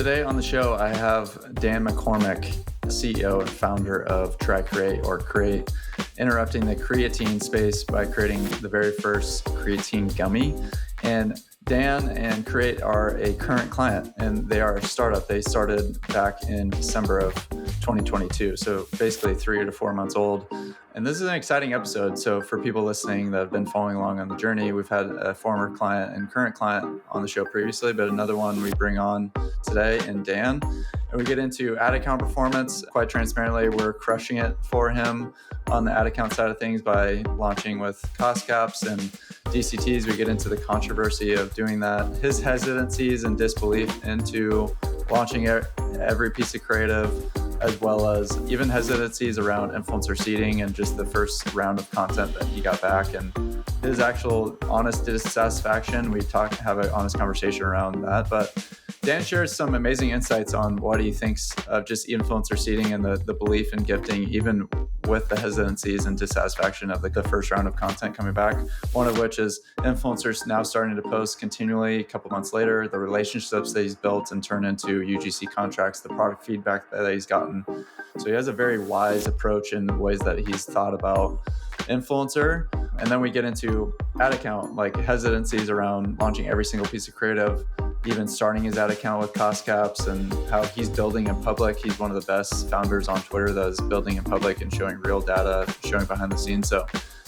today on the show, I have Dan McCormick, CEO and founder of Try Create or Create, interrupting the creatine space by creating the very first creatine gummy. And Dan and Create are a current client, and they are a startup. They started back in December of 2022, so basically 3 to 4 months old. And this is an exciting episode. So for people listening that have been following along on the journey, we've had a former client and current client on the show previously, but another one we bring on today in Dan. And we get into ad account performance. Quite transparently, we're crushing it for him on the ad account side of things by launching with cost caps and DCTs. We get into the controversy of doing that, his hesitancies and disbelief into launching every piece of creative, as well as even hesitancies around influencer seeding and just the first round of content that he got back, and his actual honest dissatisfaction. We have an honest conversation around that. But Dan shares some amazing insights on what he thinks of just influencer seeding and the belief in gifting, even with the hesitancies and dissatisfaction of the first round of content coming back. One of which is influencers now starting to post continually a couple months later, the relationships that he's built and turned into UGC contracts, the product feedback that he's gotten. So he has a very wise approach in the ways that he's thought about influencer. And then we get into ad account, like hesitancies around launching every single piece of creative, even starting his ad account with cost caps, and how he's building in public. He's one of the best founders on Twitter that is building in public and showing real data, showing behind the scenes. So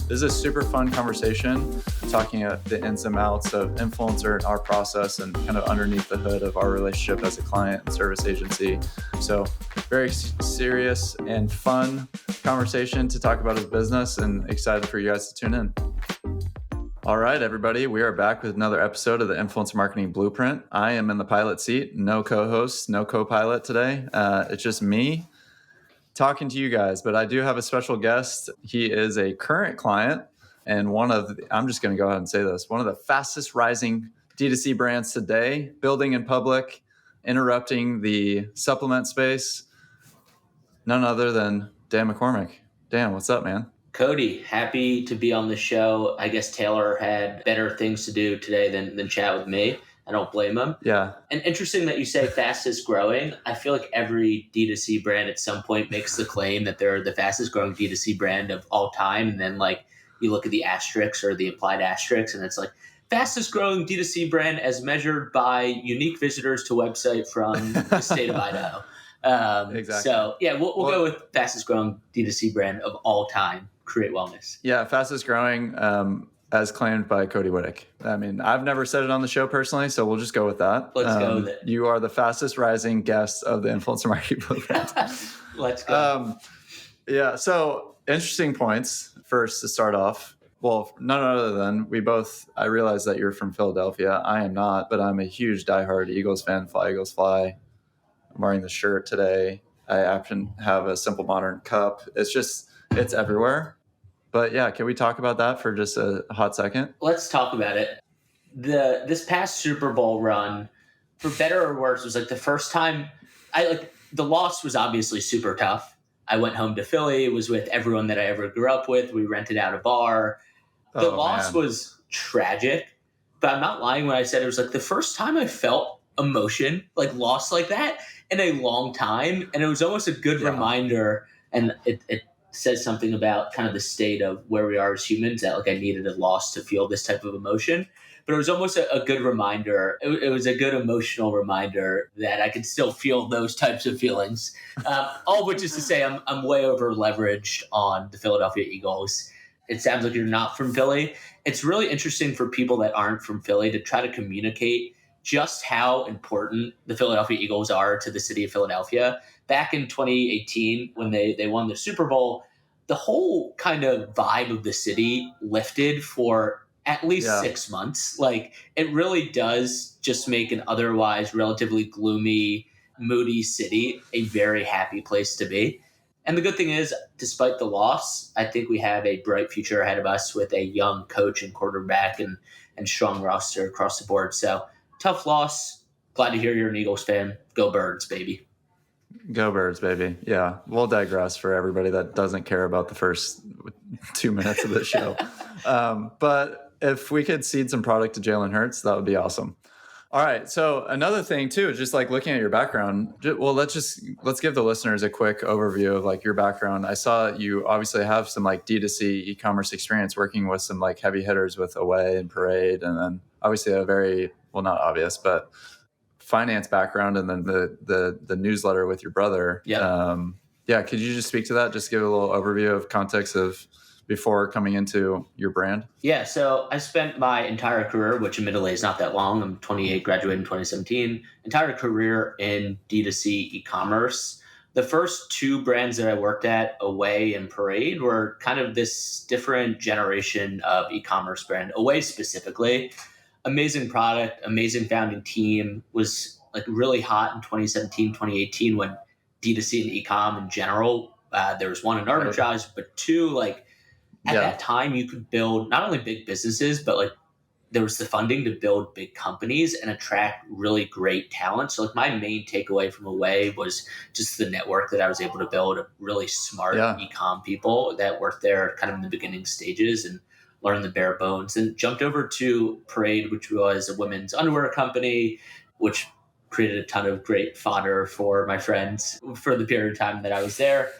this is a super fun conversation, talking the ins and outs of influencer and our process and kind of underneath the hood of our relationship as a client and service agency. So very serious and fun conversation to talk about his business, and excited for you guys to tune in. All right, everybody, we are back with another episode of the Influencer Marketing Blueprint. I am in the pilot seat, no co-host, no co-pilot today. It's just me talking to you guys, but I do have a special guest. He is a current client and I'm just going to go ahead and say this, one of the fastest rising D2C brands today, building in public, interrupting the supplement space. None other than Dan McCormick. Dan, what's up, man? Cody, happy to be on the show. I guess Taylor had better things to do today than chat with me. I don't blame him. Yeah. And interesting that you say fastest growing. I feel like every D2C brand at some point makes the claim that they're the fastest growing D2C brand of all time. And then like you look at the asterisks or the implied asterisks, and it's like fastest growing D2C brand as measured by unique visitors to website from the state of Idaho. Exactly. So yeah, we'll go with fastest growing D2C brand of all time, Create Wellness. Yeah, fastest growing as claimed by Cody Whittick. I mean, I've never said it on the show personally, so we'll just go with that. Let's go with it. You are the fastest rising guest of the Influencer Marketing Blueprint. Let's go. Yeah, so interesting points first to start off. Well, none other than I realize that you're from Philadelphia. I am not, but I'm a huge diehard Eagles fan. Fly, Eagles, fly. I'm wearing the shirt today. I happen to have a Simple Modern cup. It's everywhere. But yeah, can we talk about that for just a hot second? Let's talk about it. This past Super Bowl run, for better or worse, was like the first time the loss was obviously super tough. I went home to Philly, was with everyone that I ever grew up with. We rented out a bar. The loss was tragic, but I'm not lying when I said it was like the first time I felt emotion, like loss like that in a long time. And it was almost a good reminder, and it says something about kind of the state of where we are as humans, that like I needed a loss to feel this type of emotion. But it was almost a good reminder. It was a good emotional reminder that I could still feel those types of feelings. All of which is to say I'm way over leveraged on the Philadelphia Eagles. It sounds like you're not from Philly. It's really interesting for people that aren't from Philly to try to communicate just how important the Philadelphia Eagles are to the city of Philadelphia. Back in 2018, when they won the Super Bowl, the whole kind of vibe of the city lifted for at least 6 months. Like, it really does just make an otherwise relatively gloomy, moody city a very happy place to be. And the good thing is, despite the loss, I think we have a bright future ahead of us with a young coach and quarterback and strong roster across the board. So tough loss. Glad to hear you're an Eagles fan. Go Birds, baby. Go Birds, baby. Yeah, we'll digress for everybody that doesn't care about the first 2 minutes of the show. But if we could seed some product to Jalen Hurts, that would be awesome. All right. So another thing too, just like looking at your background, well, let's give the listeners a quick overview of like your background. I saw you obviously have some like D2C e-commerce experience working with some like heavy hitters with Away and Parade, and then obviously a very, well, not obvious, but finance background, and then the newsletter with your brother. Yeah. Yeah. Could you just speak to that? Just give a little overview of context of before coming into your brand. Yeah, so I spent my entire career, which admittedly is not that long. I'm 28, graduated in 2017, entire career in D2C e-commerce. The first two brands that I worked at, Away and Parade, were kind of this different generation of e-commerce brand. Away specifically, amazing product, amazing founding team, was like really hot in 2017, 2018 when D2C and e-com in general, there was one, an arbitrage, but two, like at that time you could build not only big businesses, but like there was the funding to build big companies and attract really great talent. So like my main takeaway from Away was just the network that I was able to build of really smart e-com people that worked there kind of in the beginning stages and learned the bare bones, and jumped over to Parade, which was a women's underwear company, which created a ton of great fodder for my friends for the period of time that I was there.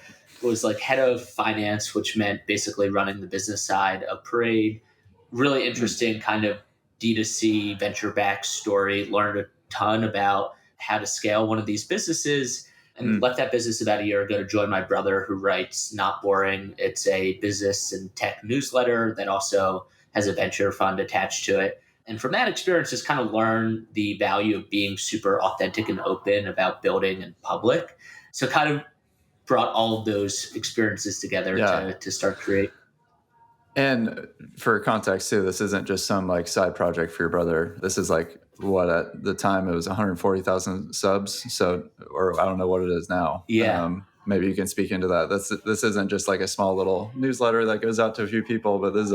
Was like head of finance, which meant basically running the business side of Parade. Really interesting kind of D2C venture back story. Learned a ton about how to scale one of these businesses, and left that business about a year ago to join my brother, who writes Not Boring. It's a business and tech newsletter that also has a venture fund attached to it. And from that experience, just kind of learn the value of being super authentic and open about building in public. So kind of brought all of those experiences together to start Create. And for context too, this isn't just some like side project for your brother. This is like what at the time it was 140,000 subs. So, or I don't know what it is now. Yeah. Maybe you can speak into that. This isn't just like a small little newsletter that goes out to a few people, but this is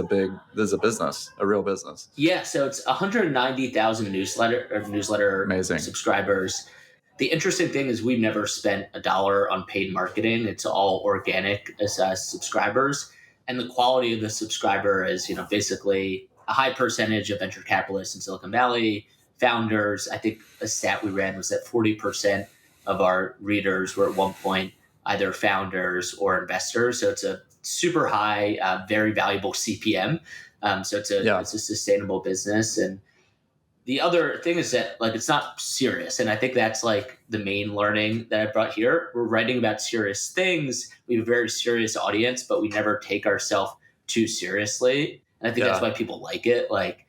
a business, a real business. Yeah. So it's 190,000 newsletter Amazing subscribers. The interesting thing is we've never spent $1 on paid marketing. It's all organic as subscribers. And the quality of the subscriber is, basically a high percentage of venture capitalists in Silicon Valley, founders. I think a stat we ran was that 40% of our readers were at one point either founders or investors. So it's a super high, very valuable CPM. So it's a sustainable business. And the other thing is that like it's not serious, and I think that's like the main learning that I brought here. We're writing about serious things. We have a very serious audience, but we never take ourselves too seriously, and I think that's why people like it. Like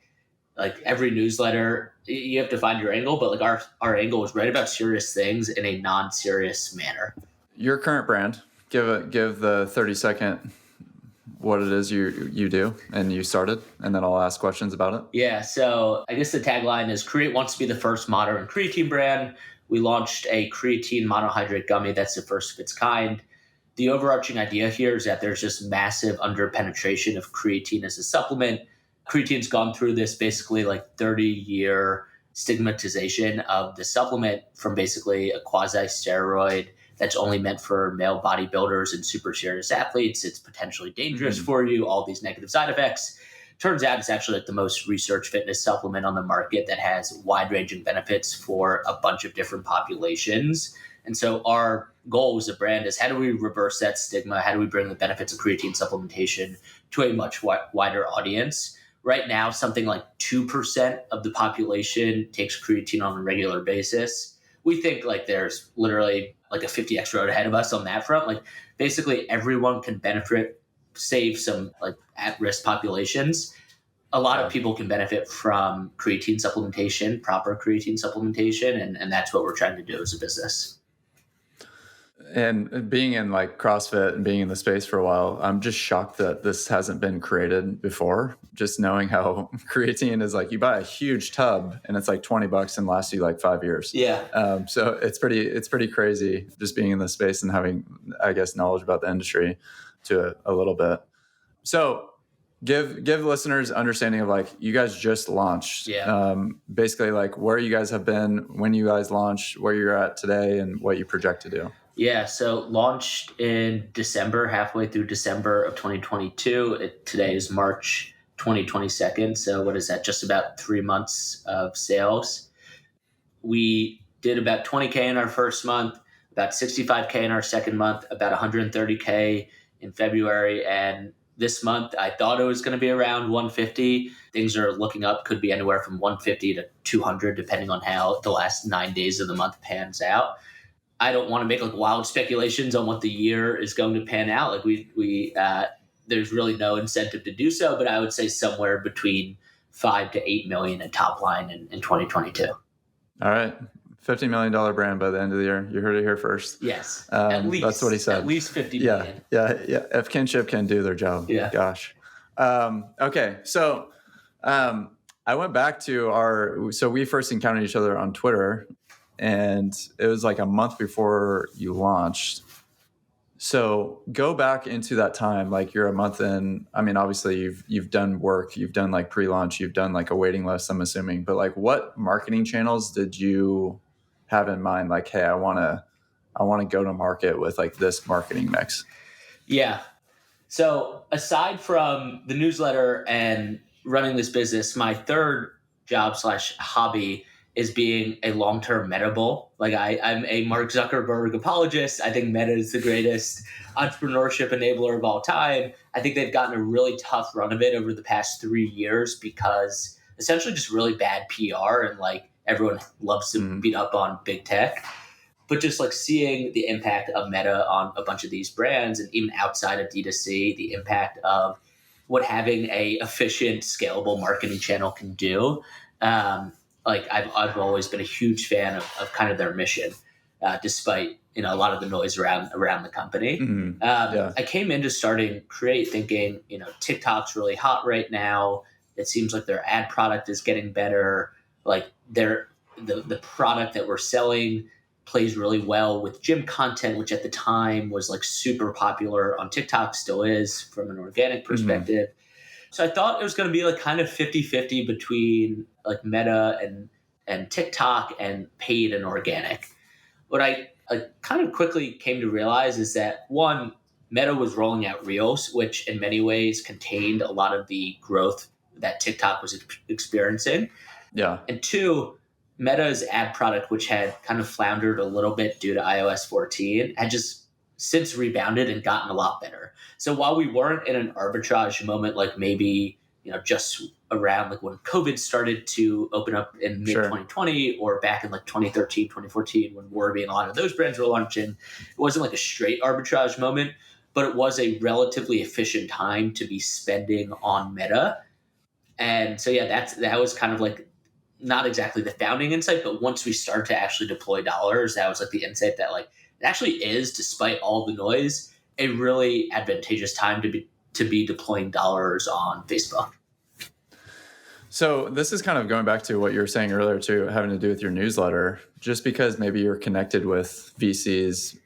every newsletter, you have to find your angle, but like our angle is write about serious things in a non-serious manner. Your current brand, give the 30-second what it is you do and you started, and then I'll ask questions about it. Yeah, so I guess the tagline is Create wants to be the first modern creatine brand. We launched a creatine monohydrate gummy that's the first of its kind. The overarching idea here is that there's just massive underpenetration of creatine as a supplement. Creatine's gone through this basically like 30-year stigmatization of the supplement from basically a quasi-steroid that's only meant for male bodybuilders and super serious athletes. It's potentially dangerous for you, all these negative side effects. Turns out it's actually like the most researched fitness supplement on the market that has wide-ranging benefits for a bunch of different populations. And so our goal as a brand is how do we reverse that stigma? How do we bring the benefits of creatine supplementation to a much wider audience? Right now, something like 2% of the population takes creatine on a regular basis. We think like there's literally like a 50x road ahead of us on that front. Like basically everyone can benefit, save some like at-risk populations. A lot of people can benefit from creatine supplementation, proper creatine supplementation, and that's what we're trying to do as a business. And being in like CrossFit and being in the space for a while, I'm just shocked that this hasn't been created before. Just knowing how creatine is like, you buy a huge tub and it's like $20 and lasts you like 5 years. Yeah. So it's pretty crazy just being in the space and having, I guess, knowledge about the industry to a little bit. So give listeners understanding of like, you guys just launched. Basically like where you guys have been, when you guys launched, where you're at today, and what you project to do. Yeah, so launched in December, halfway through December of 2022. Today is March 2022. So what is that? Just about 3 months of sales. we did about 20K in our first month, about 65K in our second month, about 130K in February. And this month, I thought it was going to be around 150. Things are looking up, could be anywhere from 150 to 200, depending on how the last 9 days of the month pans out. I don't want to make like wild speculations on what the year is going to pan out. Like there's really no incentive to do so, but I would say somewhere between 5 to 8 million in top line in 2022. All right. $50 million brand by the end of the year. You heard it here first. Yes. At least. That's what he said. At least 50 million. Yeah. If kinship can do their job. Yeah. Gosh. Okay. So I went back to so we first encountered each other on Twitter, and it was like a month before you launched. So go back into that time, like you're a month in. I mean, obviously you've done work, you've done like pre-launch, you've done like a waiting list, I'm assuming, but like what marketing channels did you have in mind? Like, hey, I want to go to market with like this marketing mix. Yeah. So aside from the newsletter and running this business, my third job / hobby is being a long-term Meta bull. Like I'm a Mark Zuckerberg apologist. I think Meta is the greatest entrepreneurship enabler of all time. I think they've gotten a really tough run of it over the past 3 years because essentially just really bad PR and like everyone loves to beat up on big tech. But just like seeing the impact of Meta on a bunch of these brands and even outside of D2C, the impact of what having a efficient, scalable marketing channel can do. Like I've always been a huge fan of kind of their mission, despite a lot of the noise around the company. I came into starting Create thinking TikTok's really hot right now. It seems like their ad product is getting better. Like the product that we're selling plays really well with gym content, which at the time was like super popular on TikTok, still is from an organic perspective. So I thought it was going to be like kind of 50-50 between like Meta and TikTok and paid and organic. What I kind of quickly came to realize is that one, Meta was rolling out Reels, which in many ways contained a lot of the growth that TikTok was experiencing. Yeah. And two, Meta's ad product, which had kind of floundered a little bit due to iOS 14, had just since rebounded and gotten a lot better. So while we weren't in an arbitrage moment, like maybe, just around like when COVID started to open up in mid 2020 or back in like 2013, 2014, when Warby and a lot of those brands were launching, it wasn't like a straight arbitrage moment, but it was a relatively efficient time to be spending on Meta. And so, yeah, that was kind of like not exactly the founding insight, but once we start to actually deploy dollars, that was like the insight that like it actually is, despite all the noise, a really advantageous time to be deploying dollars on Facebook. So this is kind of going back to what you were saying earlier too, having to do with your newsletter, just because maybe you're connected with VCs,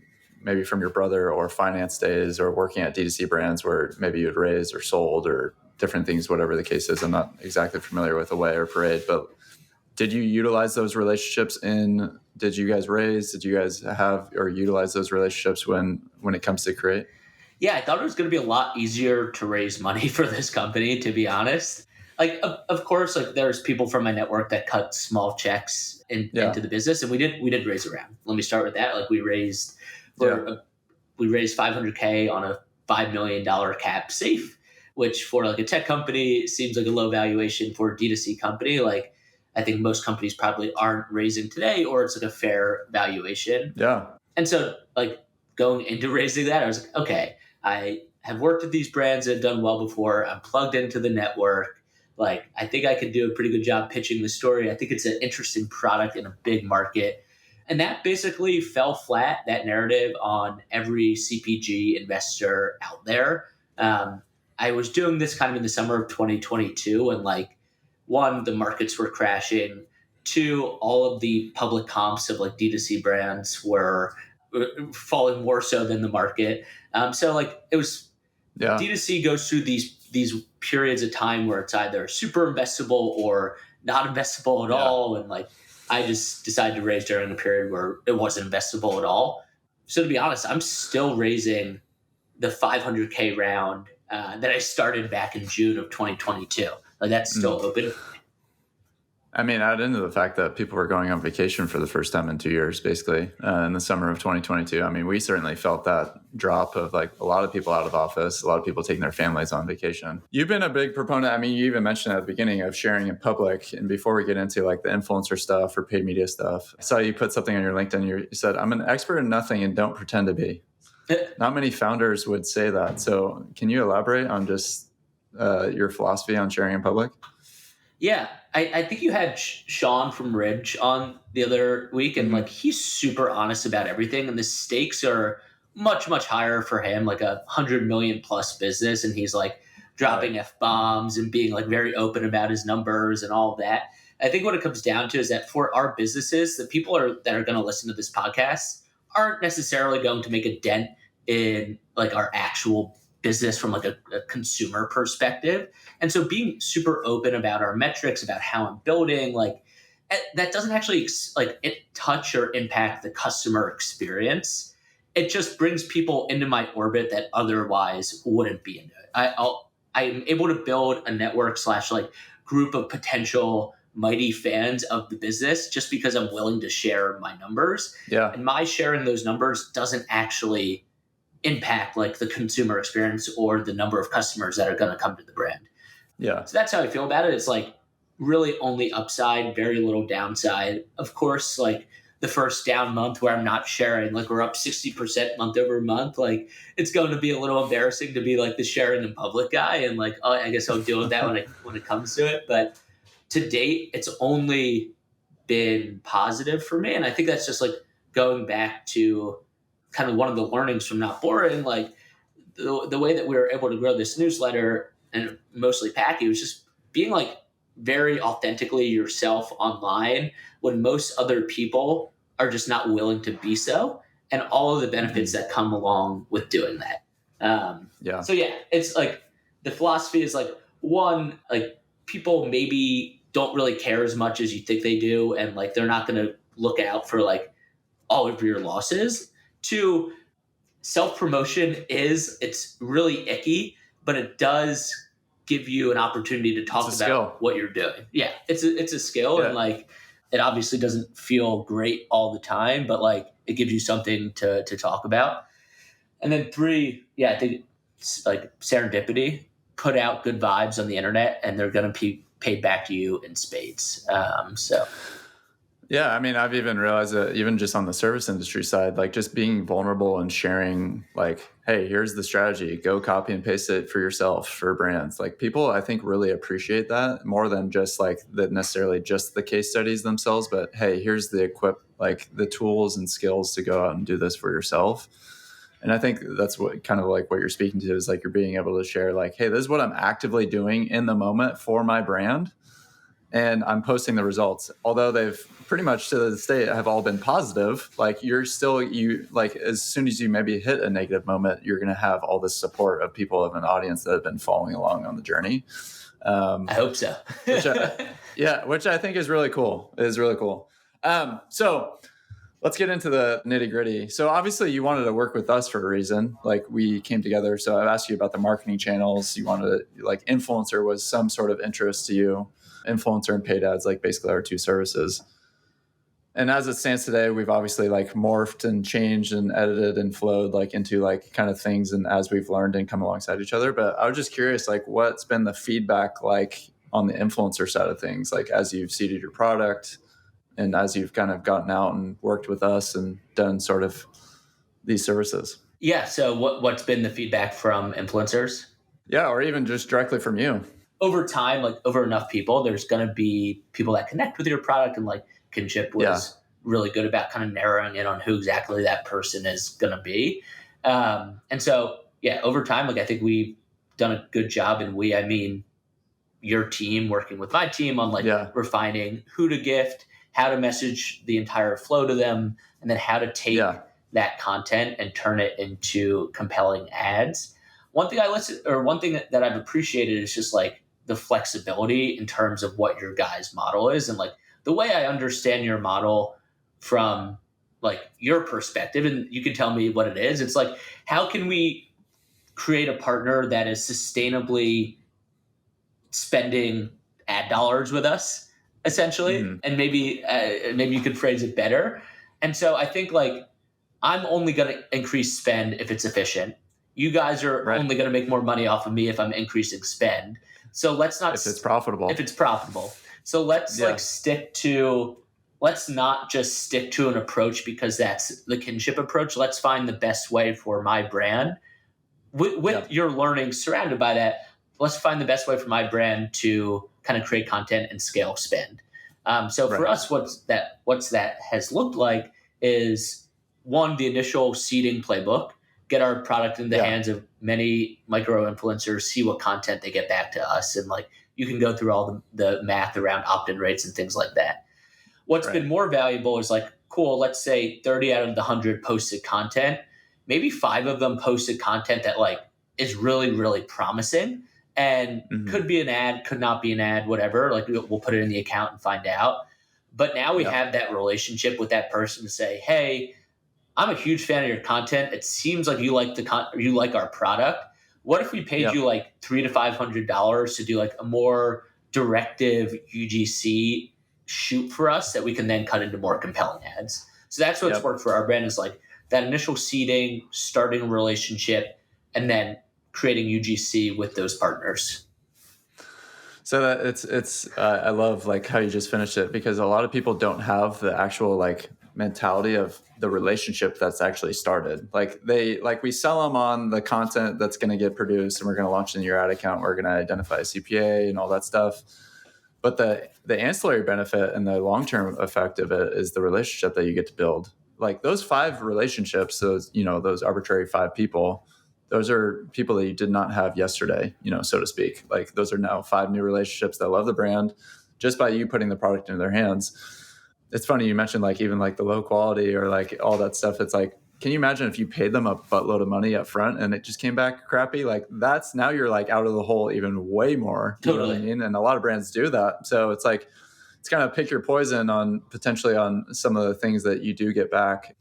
maybe from your brother or finance days or working at D2C brands where maybe you had raised or sold or different things, whatever the case is. I'm not exactly familiar with Away or Parade, but did you utilize those relationships did you guys raise? Did you guys have or utilize those relationships when it comes to Create? Yeah, I thought it was going to be a lot easier to raise money for this company, to be honest. Like, of course, like there's people from my network that cut small checks into the business, and we did raise a round. Let me start with that. Like we raised $500K on a $5 million cap safe, which for like a tech company seems like a low valuation. For a D2C company, like I think most companies probably aren't raising today, or it's like a fair valuation. Yeah. And so like going into raising that, I was like, okay, I have worked with these brands that have done well before. I'm plugged into the network. Like, I think I could do a pretty good job pitching the story. I think it's an interesting product in a big market. And that basically fell flat, that narrative, on every CPG investor out there. I was doing this kind of in the summer of 2022, and like, one, the markets were crashing. Two, all of the public comps of like D2C brands were falling more so than the market. So like it was, D2C goes through these periods of time where it's either super investable or not investable at all. And like, I just decided to raise during a period where it wasn't investable at all. So to be honest, I'm still raising the 500K round that I started back in June of 2022. Like that's still open. I mean, add into the fact that people were going on vacation for the first time in 2 years, basically, in the summer of 2022. I mean, we certainly felt that drop of like a lot of people out of office, a lot of people taking their families on vacation. You've been a big proponent. I mean, you even mentioned at the beginning of sharing in public. And before we get into like the influencer stuff or paid media stuff, I saw you put something on your LinkedIn. You said, I'm an expert in nothing and don't pretend to be. Not many founders would say that. So can you elaborate on just your philosophy on sharing in public? Yeah, I think you had Sean from Ridge on the other week, and like he's super honest about everything, and the stakes are much higher for him, like 100 million plus business, and he's like dropping F-bombs and being like very open about his numbers and all of that. I think what it comes down to is that for our businesses, the people that are going to listen to this podcast aren't necessarily going to make a dent in like our actual business from like a consumer perspective. And so being super open about our metrics, about how I'm building, like that doesn't actually like it touch or impact the customer experience. It just brings people into my orbit that otherwise wouldn't be into it. I'm able to build a network / like group of potential mighty fans of the business just because I'm willing to share my numbers. Yeah. And my sharing those numbers doesn't actually impact like the consumer experience or the number of customers that are going to come to the brand. Yeah. So that's how I feel about it. It's like really only upside, very little downside. Of course, like the first down month where I'm not sharing, like we're up 60% month over month, like it's going to be a little embarrassing to be like the sharing in public guy. And like, oh, I guess I'll deal with that when it comes to it. But to date, it's only been positive for me. And I think that's just like going back to kind of one of the learnings from Not Boring, like the way that we were able to grow this newsletter and mostly Packy was just being like very authentically yourself online when most other people are just not willing to be so, and all of the benefits that come along with doing that. So yeah, it's like the philosophy is like, one, like people maybe don't really care as much as you think they do, and like they're not going to look out for like all of your losses. Two, self-promotion it's really icky, but it does give you an opportunity to talk about skill. What you're doing. Yeah, it's a skill, and like it obviously doesn't feel great all the time, but like it gives you something to talk about. And then three, yeah, I think it's like serendipity. Put out good vibes on the internet, and they're going to be paid back to you in spades. Yeah, I mean, I've even realized that even just on the service industry side, like just being vulnerable and sharing like, hey, here's the strategy, go copy and paste it for yourself for brands. Like people, I think really appreciate that more than just like necessarily just the case studies themselves, but hey, here's the like the tools and skills to go out and do this for yourself. And I think that's what kind of like what you're speaking to is like you're being able to share like, hey, this is what I'm actively doing in the moment for my brand. And I'm posting the results, although they've pretty much to this day have all been positive. Like you like as soon as you maybe hit a negative moment, you're going to have all this support of people of an audience that have been following along on the journey. I hope so. which I think is really cool. It is really cool. So let's get into the nitty gritty. So obviously you wanted to work with us for a reason. Like we came together. So I've asked you about the marketing channels. You wanted to, like influencer was some sort of interest to you. Influencer and paid ads, like basically our two services. And as it stands today, we've obviously like morphed and changed and edited and flowed like into like kind of things. And as we've learned and come alongside each other, but I was just curious, like what's been the feedback like on the influencer side of things, like as you've seeded your product and as you've kind of gotten out and worked with us and done sort of these services. Yeah. So what's been the feedback from influencers? Yeah. Or even just directly from you. Over time, like over enough people, there's going to be people that connect with your product, and like Kinship was really good about kind of narrowing in on who exactly that person is going to be. And so, yeah, over time, like I think we've done a good job, and I mean your team working with my team on like refining who to gift, how to message the entire flow to them, and then how to take that content and turn it into compelling ads. One thing that I've appreciated is just like the flexibility in terms of what your guys' model is. And like the way I understand your model from like your perspective, and you can tell me what it is. It's like, how can we create a partner that is sustainably spending ad dollars with us essentially. And maybe you could phrase it better. And so I think like I'm only going to increase spend if it's efficient. You guys are Right. only going to make more money off of me if I'm increasing spend. So let's not If it's profitable. If it's profitable. So let's let's not just stick to an approach because that's the kinship approach. Let's find the best way for my brand with your learning surrounded by that. Let's find the best way for my brand to kind of create content and scale spend. So for us, what's that has looked like is one, the initial seeding playbook, get our product in the hands of many micro influencers, see what content they get back to us. And like, you can go through all the math around opt-in rates and things like that. What's been more valuable is like, cool, let's say 30 out of the 100 posted content, maybe 5 of them posted content that like is really, really promising and could be an ad, could not be an ad, whatever. Like we'll put it in the account and find out. But now we have that relationship with that person to say, hey, I'm a huge fan of your content. It seems like you like you like our product. What if we paid you like $300 to $500 to do like a more directive UGC shoot for us that we can then cut into more compelling ads? So that's what's worked for our brand is like that initial seeding, starting a relationship, and then creating UGC with those partners. So that it's I love like how you just finished it, because a lot of people don't have the actual like mentality of the relationship that's actually started. Like we sell them on the content that's going to get produced and we're going to launch in your ad account. We're going to identify a CPA and all that stuff. But the ancillary benefit and the long-term effect of it is the relationship that you get to build. Like those 5 relationships, those arbitrary 5 people, those are people that you did not have yesterday, so to speak. Like those are now 5 new relationships that love the brand just by you putting the product into their hands. It's funny you mentioned like even like the low quality or like all that stuff. It's like, can you imagine if you paid them a buttload of money up front and it just came back crappy? Like that's now you're like out of the hole even way more. Totally. You know what I mean? And a lot of brands do that. So it's like, it's kind of pick your poison on potentially on some of the things that you do get back.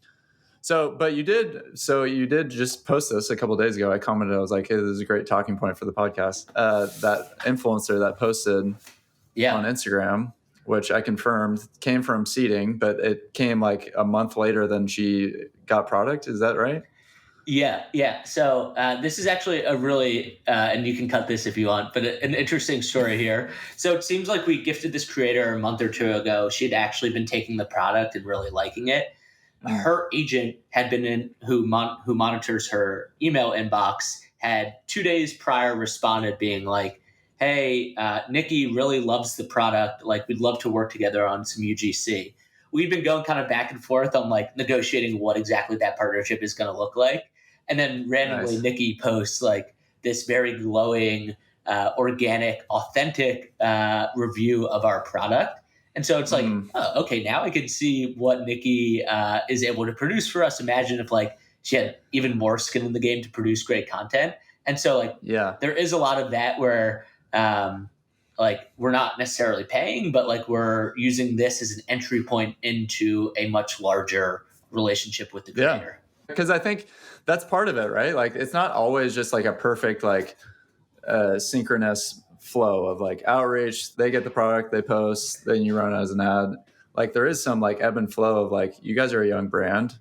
So you did just post this a couple of days ago. I commented, I was like, hey, this is a great talking point for the podcast. That influencer that posted on Instagram, which I confirmed came from seeding, but it came like a month later than she got product. Is that right? Yeah. So this is actually a really, and you can cut this if you want, but an interesting story here. So it seems like we gifted this creator a month or 2 ago. She'd actually been taking the product and really liking it. Her agent had been in, who monitors her email inbox, had 2 days prior responded being like, hey, Nikki really loves the product. Like, we'd love to work together on some UGC. We've been going kind of back and forth on like negotiating what exactly that partnership is going to look like. And then randomly, Nikki posts like this very glowing, organic, authentic review of our product. And so it's like, oh, okay, now I can see what Nikki is able to produce for us. Imagine if like she had even more skin in the game to produce great content. And so like, there is a lot of that where like we're not necessarily paying, but like we're using this as an entry point into a much larger relationship with the creator. Because I think that's part of it, right? Like it's not always just like a perfect like synchronous flow of like outreach. They get the product, they post, then you run it as an ad. Like there is some like ebb and flow of like, you guys are a young brand.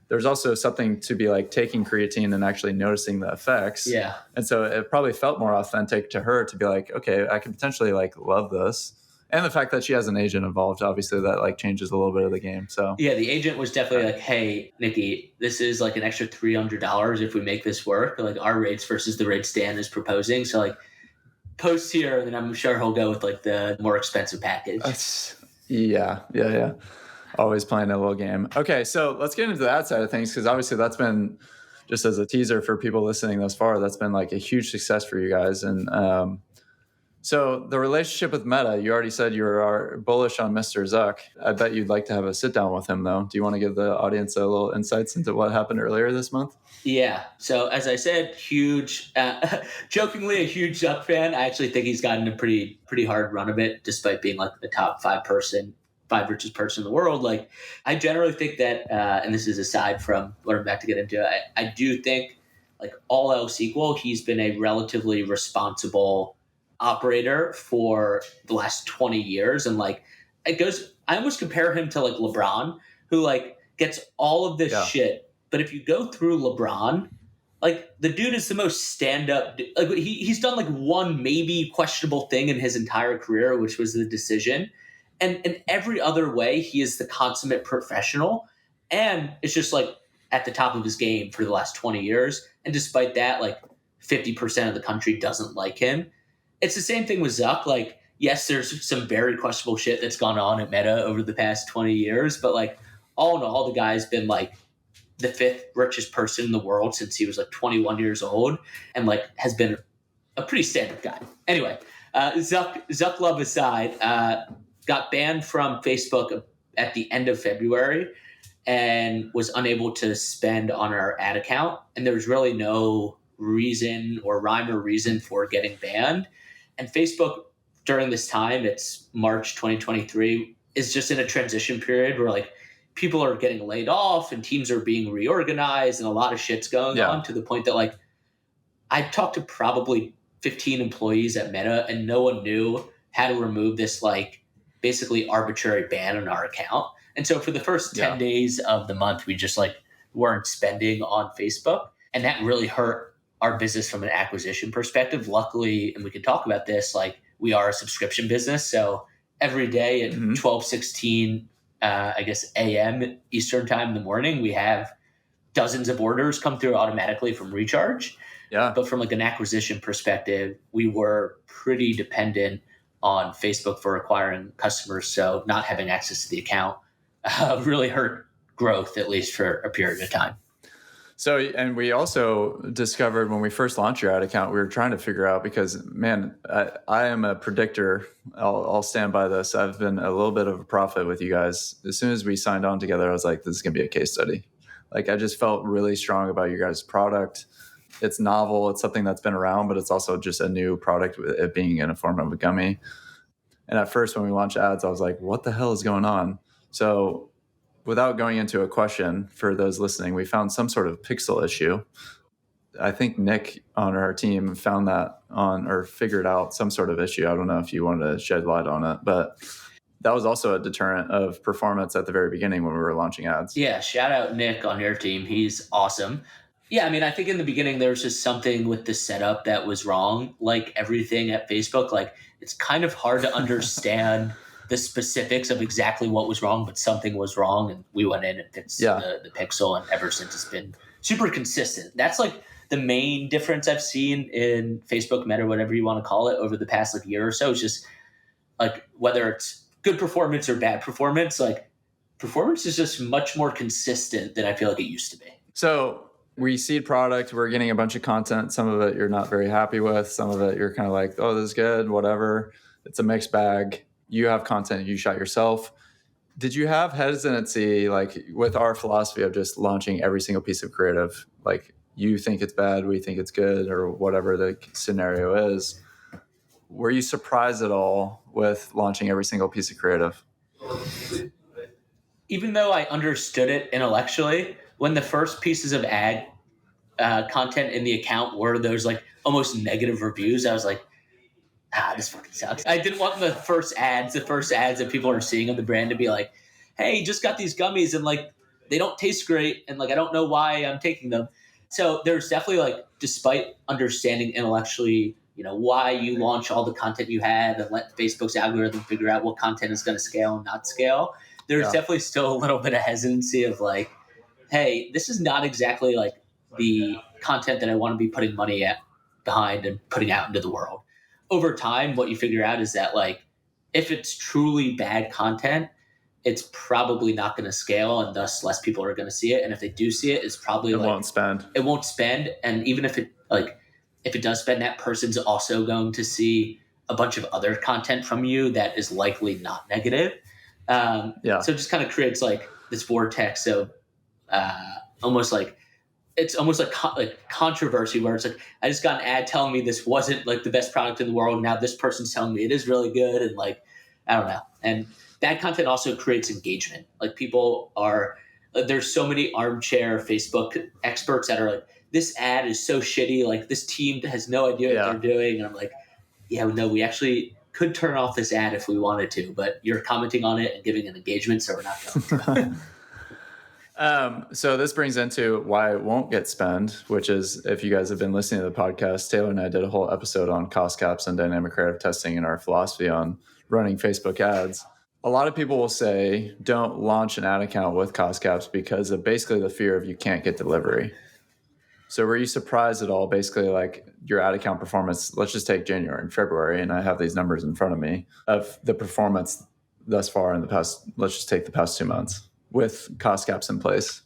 There's also something to be like taking creatine and actually noticing the effects. Yeah. And so it probably felt more authentic to her to be like, okay, I can potentially like love this. And the fact that she has an agent involved, obviously that like changes a little bit of the game. So yeah, the agent was definitely like, hey, Nikki, this is like an extra $300 if we make this work. Like our rates versus the rates Dan is proposing. So like post here, and then I'm sure he'll go with like the more expensive package. Yeah. Always playing a little game. Okay, so let's get into that side of things, because obviously that's been, just as a teaser for people listening thus far, that's been like a huge success for you guys. And so the relationship with Meta, you already said you are bullish on Mr. Zuck. I bet you'd like to have a sit down with him, though. Do you want to give the audience a little insights into what happened earlier this month? Yeah. So as I said, jokingly a huge Zuck fan. I actually think he's gotten a pretty hard run of it, despite being like the top 5 richest person in the world. Like I generally think that, and this is aside from what I'm about to get into, I do think like all else equal, he's been a relatively responsible operator for the last 20 years. And like, I almost compare him to like LeBron, who like gets all of this shit. But if you go through LeBron, like the dude is the most stand up. Like he's done like one maybe questionable thing in his entire career, which was the decision. And in every other way, he is the consummate professional. And it's just like at the top of his game for the last 20 years. And despite that, like 50% of the country doesn't like him. It's the same thing with Zuck. Like, yes, there's some very questionable shit that's gone on at Meta over the past 20 years. But like all in all, the guy's been like the fifth richest person in the world since he was like 21 years old and like has been a pretty standard guy. Anyway, Zuck love aside, got banned from Facebook at the end of February and was unable to spend on our ad account. And there was really no reason or rhyme or reason for getting banned. And Facebook during this time, it's March 2023, is just in a transition period where like people are getting laid off and teams are being reorganized and a lot of shit's going on, to the point that like I talked to probably 15 employees at Meta and no one knew how to remove this like basically arbitrary ban on our account. And so for the first 10 days of the month, we just like weren't spending on Facebook. And that really hurt our business from an acquisition perspective. Luckily, and we can talk about this, like we are a subscription business. So every day at 12:16, I guess, a.m. Eastern time in the morning, we have dozens of orders come through automatically from Recharge. But from like an acquisition perspective, we were pretty dependent on Facebook for acquiring customers. So not having access to the account really hurt growth, at least for a period of time. So, and we also discovered when we first launched your ad account, we were trying to figure out, because man, I am a predictor. I'll stand by this. I've been a little bit of a prophet with you guys. As soon as we signed on together, I was like, this is going to be a case study. Like I just felt really strong about your guys' product. It's novel. It's something that's been around, but it's also just a new product, with it being in a form of a gummy. And at first when we launched ads, I was like, what the hell is going on? So without going into a question for those listening, we found some sort of pixel issue. I think Nick on our team found that or figured out some sort of issue. I don't know if you wanted to shed light on it, but that was also a deterrent of performance at the very beginning when we were launching ads. Yeah, shout out Nick on your team. He's awesome. Yeah, I mean, I think in the beginning there was just something with the setup that was wrong. Like everything at Facebook, like it's kind of hard to understand the specifics of exactly what was wrong, but something was wrong, and we went in and fixed the pixel, and ever since it's been super consistent. That's like the main difference I've seen in Facebook Meta, whatever you want to call it, over the past like year or so. It's just like whether it's good performance or bad performance, like performance is just much more consistent than I feel like it used to be. So we seed product, we're getting a bunch of content. Some of it you're not very happy with. Some of it you're kind of like, oh, this is good, whatever. It's a mixed bag. You have content you shot yourself. Did you have hesitancy, like with our philosophy of just launching every single piece of creative? Like you think it's bad, we think it's good, or whatever the scenario is. Were you surprised at all with launching every single piece of creative? Even though I understood it intellectually, when the first pieces of ad content in the account were those like almost negative reviews, I was like, this fucking sucks. I didn't want the first ads that people are seeing of the brand to be like, hey, just got these gummies and like they don't taste great and like I don't know why I'm taking them. So there's definitely like, despite understanding intellectually, you know, why you launch all the content you had and let Facebook's algorithm figure out what content is going to scale and not scale, there's definitely still a little bit of hesitancy of like, hey, this is not exactly like the content that I want to be putting money behind and putting out into the world. Over time, what you figure out is that like, if it's truly bad content, it's probably not going to scale and thus less people are going to see it. And if they do see it, it's probably it won't spend. It won't spend. And even if it does spend, that person's also going to see a bunch of other content from you that is likely not negative. So it just kind of creates like this vortex of almost like controversy where it's like, I just got an ad telling me this wasn't like the best product in the world. Now this person's telling me it is really good. And like, I don't know. And bad content also creates engagement. Like there's so many armchair Facebook experts that are like, this ad is so shitty. Like this team has no idea what they're doing. And I'm like, yeah, no, we actually could turn off this ad if we wanted to, but you're commenting on it and giving an engagement, so we're not going to. So this brings into why it won't get spent, which is, if you guys have been listening to the podcast, Taylor and I did a whole episode on cost caps and dynamic creative testing and our philosophy on running Facebook ads. A lot of people will say, don't launch an ad account with cost caps because of basically the fear of you can't get delivery. So were you surprised at all, basically, like your ad account performance, let's just take January and February, and I have these numbers in front of me, of the performance thus far in the past, let's just take the past 2 months with cost caps in place?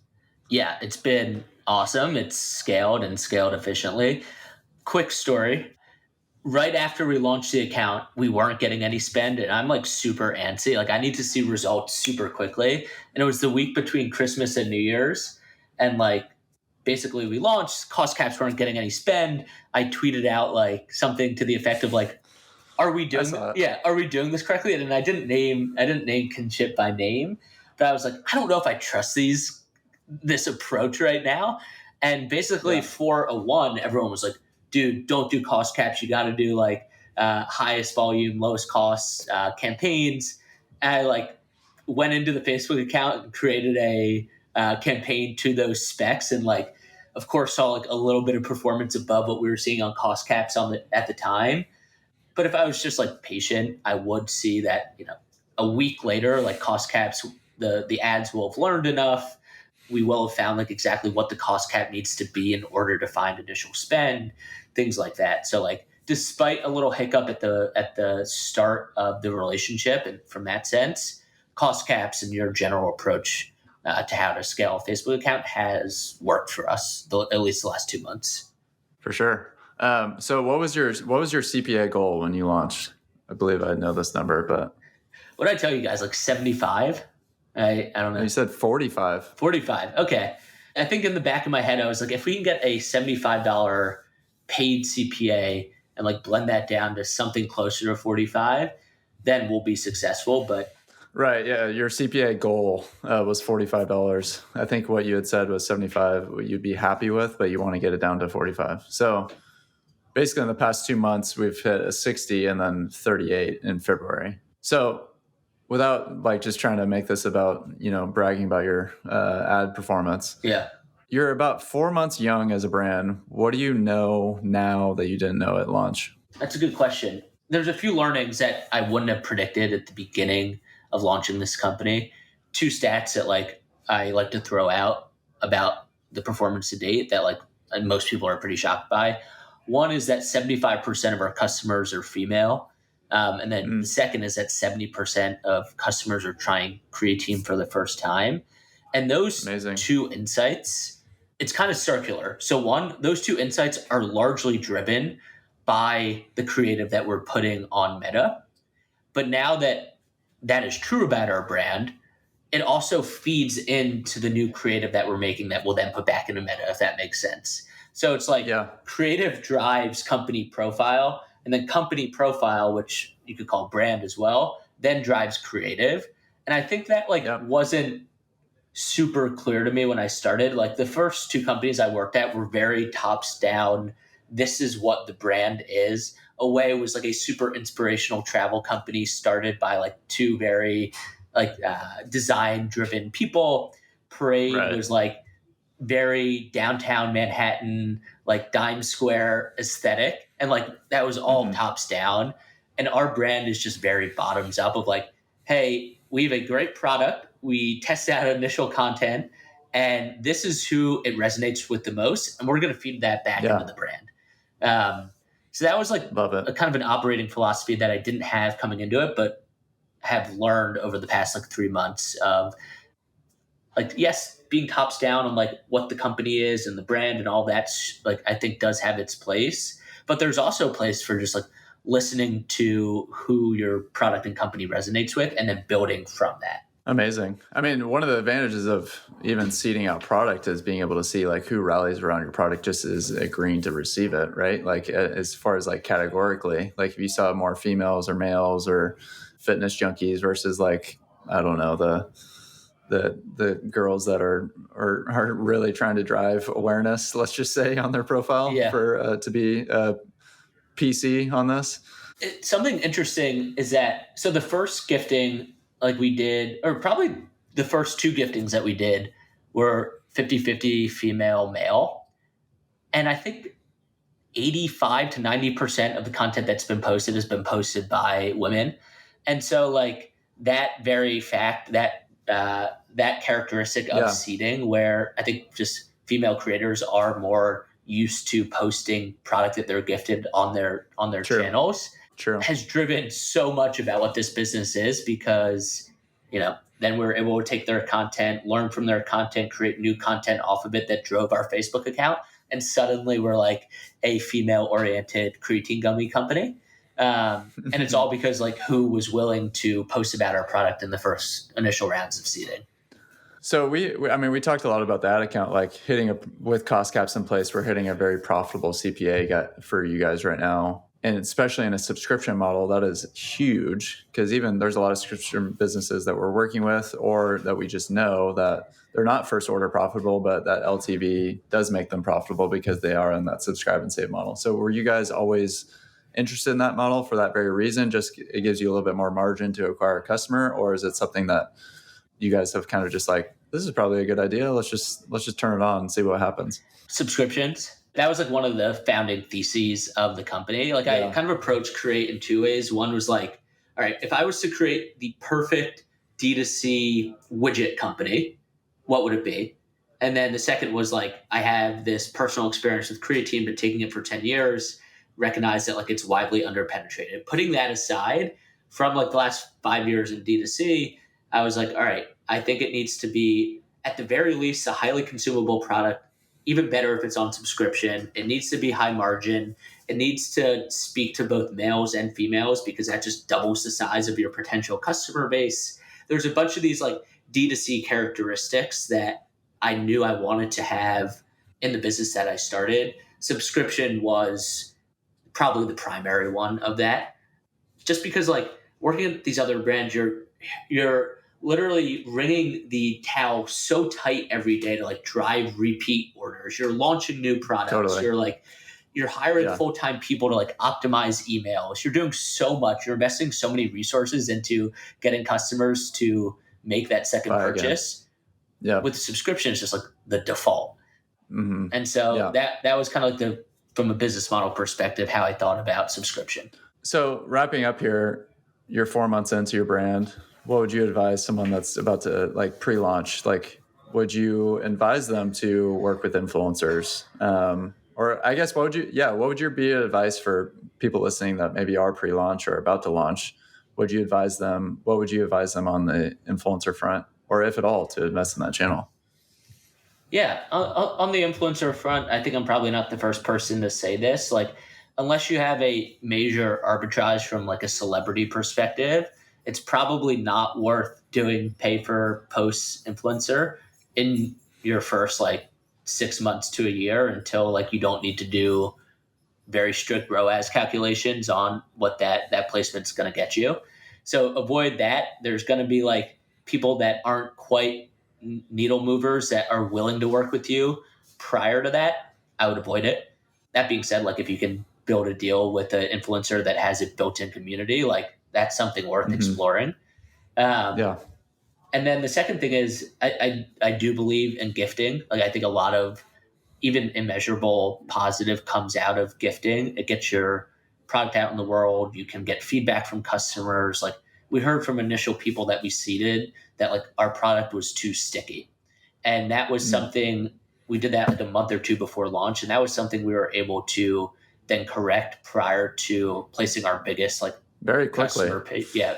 Yeah, it's been awesome. It's scaled and scaled efficiently. Quick story. Right after we launched the account, we weren't getting any spend, and I'm like super antsy. Like, I need to see results super quickly. And it was the week between Christmas and New Year's. And like, basically we launched, cost caps weren't getting any spend. I tweeted out like something to the effect of like, are we doing this correctly? And I didn't name Kinship by name, but I was like, I don't know if I trust this approach right now. And basically for a one, everyone was like, dude, don't do cost caps. You got to do like highest volume, lowest cost campaigns. And I like went into the Facebook account and created a campaign to those specs, and like, of course, saw like a little bit of performance above what we were seeing on cost caps at the time. But if I was just like patient, I would see that, a week later, like cost caps, the ads will have learned enough. We will have found like exactly what the cost cap needs to be in order to find initial spend, things like that. So like, despite a little hiccup at the start of the relationship, and from that sense, cost caps and your general approach to how to scale a Facebook account has worked for us, at least the last 2 months. For sure. So what was your CPA goal when you launched? I believe I know this number, but what did I tell you guys? Like 75? I don't know. You said 45. 45. Okay. I think in the back of my head, I was like, if we can get a $75 paid CPA and like blend that down to something closer to 45, then we'll be successful. But right. Yeah. Your CPA goal was $45. I think what you had said was 75 you'd be happy with, but you want to get it down to 45. So basically in the past 2 months, we've hit a 60 and then 38 in February. So without like just trying to make this about, bragging about your ad performance. Yeah. You're about 4 months young as a brand. What do you know now that you didn't know at launch? That's a good question. There's a few learnings that I wouldn't have predicted at the beginning of launching this company. 2 stats that like I like to throw out about the performance to date that like most people are pretty shocked by. One is that 75% of our customers are female. And then the second is that 70% of customers are trying Creatine for the first time. And those two insights, it's kind of circular. So one, those 2 insights are largely driven by the creative that we're putting on Meta. But now that is true about our brand, it also feeds into the new creative that we're making that we'll then put back into Meta, if that makes sense. So it's like creative drives company profile, and then company profile, which you could call brand as well, then drives creative. And I think that wasn't super clear to me when I started. Like the first 2 companies I worked at were very tops down. This is what the brand is. Away was like a super inspirational travel company started by like 2 very design driven people. Parade was like very downtown Manhattan, like dime square aesthetic. And like that was all tops down. And our brand is just very bottoms up of like, hey, we have a great product. We test out initial content, and this is who it resonates with the most. And we're going to feed that back into the brand. So that was like a kind of an operating philosophy that I didn't have coming into it, but have learned over the past like 3 months of like, yes, being tops down on like what the company is and the brand and all that, like I think does have its place, but there's also a place for just like listening to who your product and company resonates with and then building from that. Amazing. I mean, one of the advantages of even seeding out product is being able to see like who rallies around your product just is agreeing to receive it, right? Like as far as like categorically, like if you saw more females or males or fitness junkies versus like, I don't know, the girls that are really trying to drive awareness, let's just say, on their profile for to be PC on this. Something interesting is that, so the first gifting like we did, or probably the first two giftings that we did were 50-50 female male. And I think 85 to 90% of the content that's been posted has been posted by women. And so like that very fact, that characteristic of Yeah, seeding, where I think just female creators are more used to posting product that they're gifted on their true, channels, true. has driven so much about what this business is, because then we're able to take their content, learn from their content, create new content off of it that drove our Facebook account, and suddenly we're like a female oriented creatine gummy company. And it's all because like who was willing to post about our product in the first initial rounds of seeding. So I mean, we talked a lot about that account, like with cost caps in place, we're hitting a very profitable CPA for you guys right now. And especially in a subscription model, that is huge, because even there's a lot of subscription businesses that we're working with or that we just know that they're not first order profitable, but that LTV does make them profitable because they are in that subscribe and save model. So were you guys always interested in that model for that very reason? Just it gives you a little bit more margin to acquire a customer, or is it something that you guys have kind of just like, this is probably a good idea, let's just turn it on and see what happens? Subscriptions, that was like one of the founding theses of the company. Like I kind of approached Create in two ways. One was like, all right, if I was to create the perfect D2C widget company, what would it be? And then the second was like, I have this personal experience with creatine, but taking it for 10 years, recognize that like it's widely underpenetrated. Putting that aside, from like the last 5 years in D2C, I was like, all right, I think it needs to be at the very least a highly consumable product, even better if it's on subscription. It needs to be high margin. It needs to speak to both males and females, because that just doubles the size of your potential customer base. There's a bunch of these like D2C characteristics that I knew I wanted to have in the business that I started. Subscription was probably the primary one of that, just because like working at these other brands, you're literally wringing the towel so tight every day to like drive repeat orders. You're launching new products. Totally. You're hiring full-time people to like optimize emails. You're doing so much. You're investing so many resources into getting customers to make that second purchase. Yeah. With the subscription, it's just like the default. Mm-hmm. And so that was kind of like from a business model perspective, how I thought about subscription. So wrapping up here, you're 4 months into your brand. What would you advise someone that's about to like pre-launch? Like, would you advise them to work with influencers? Or I guess, what would your be advice for people listening that maybe are pre-launch or about to launch? What would you advise them on the influencer front, or if at all, to invest in that channel? Yeah, on the influencer front, I think I'm probably not the first person to say this. Like, unless you have a major arbitrage from like a celebrity perspective, it's probably not worth doing pay for posts influencer in your first like 6 months to a year, until like you don't need to do very strict ROAS calculations on what that placement's going to get you. So avoid that. There's going to be like people that aren't quite needle movers that are willing to work with you prior to that. I would avoid it. That being said, like if you can build a deal with an influencer that has a built-in community, like that's something worth exploring. And then the second thing is I do believe in gifting. Like I think a lot of even immeasurable positive comes out of gifting. It gets your product out in the world. You can get feedback from customers. Like we heard from initial people that we seeded that like our product was too sticky. And that was something we did that like a month or two before launch. And that was something we were able to then correct prior to placing our biggest like very quickly.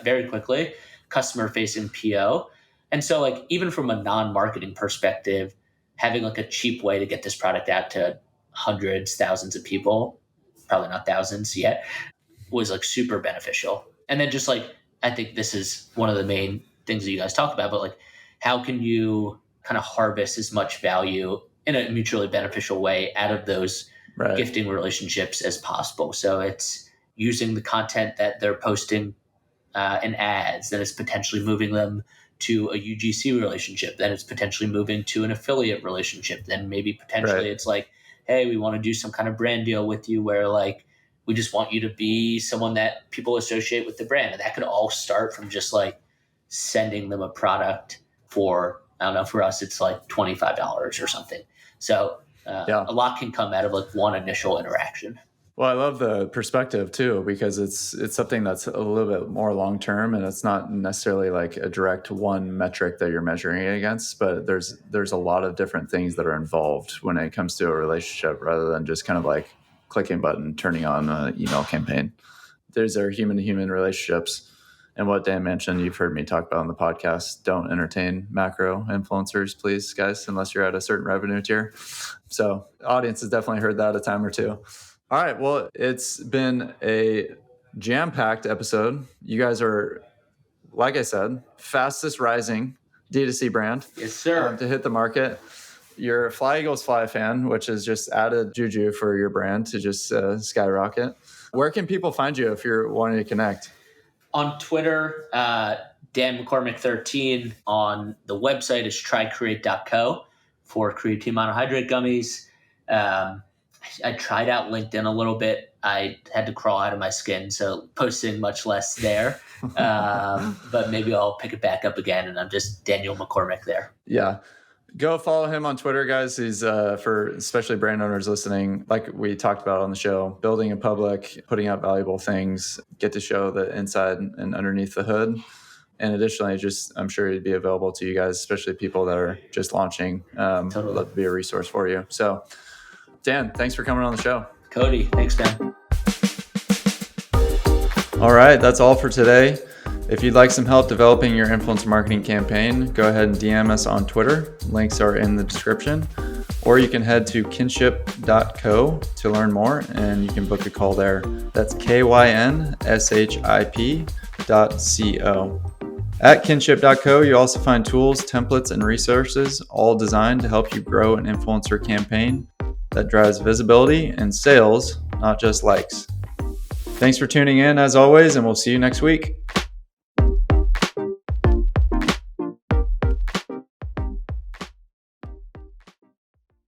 Very quickly, customer facing PO. And so like even from a non-marketing perspective, having like a cheap way to get this product out to hundreds, thousands of people, probably not thousands yet, was like super beneficial. And then just like, I think this is one of the main things that you guys talk about, but like, how can you kind of harvest as much value in a mutually beneficial way out of those gifting relationships as possible? So it's using the content that they're posting in ads, then it's potentially moving them to a UGC relationship, then it's potentially moving to an affiliate relationship, then maybe potentially it's like, hey, we want to do some kind of brand deal with you where like we just want you to be someone that people associate with the brand. And that could all start from just like sending them a product for, I don't know, for us, it's like $25 or something. So a lot can come out of like one initial interaction. Well, I love the perspective too, because it's something that's a little bit more long-term, and it's not necessarily like a direct one metric that you're measuring it against, but there's a lot of different things that are involved when it comes to a relationship, rather than just kind of like clicking a button, turning on an email campaign. These are human-to-human relationships. And what Dan mentioned, you've heard me talk about on the podcast, don't entertain macro influencers, please, guys, unless you're at a certain revenue tier. So the audience has definitely heard that a time or two. All right. Well, it's been a jam-packed episode. You guys are, like I said, fastest rising D2C brand. Yes, sir. To hit the market. You're a Fly Eagles Fly fan, which has just added juju for your brand to just skyrocket. Where can people find you if you're wanting to connect? On Twitter, Dan McCormick 13. On the website is trycreate.co for creatine monohydrate gummies. I tried out LinkedIn a little bit. I had to crawl out of my skin, so posting much less there. But maybe I'll pick it back up again, and I'm just Daniel McCormick there. Yeah. Go follow him on Twitter, guys. He's for especially brand owners listening, like we talked about on the show, building in public, putting out valuable things, get to show the inside and underneath the hood. And additionally, just I'm sure he'd be available to you guys, especially people that are just launching. Totally. Love to be a resource for you. So Dan, thanks for coming on the show. Cody, thanks, man. All right, that's all for today. If you'd like some help developing your influencer marketing campaign, go ahead and DM us on Twitter. Links are in the description. Or you can head to kinship.co to learn more, and you can book a call there. That's KYNSHIP.co. At kinship.co, you also find tools, templates, and resources, all designed to help you grow an influencer campaign that drives visibility and sales, not just likes. Thanks for tuning in as always, and we'll see you next week.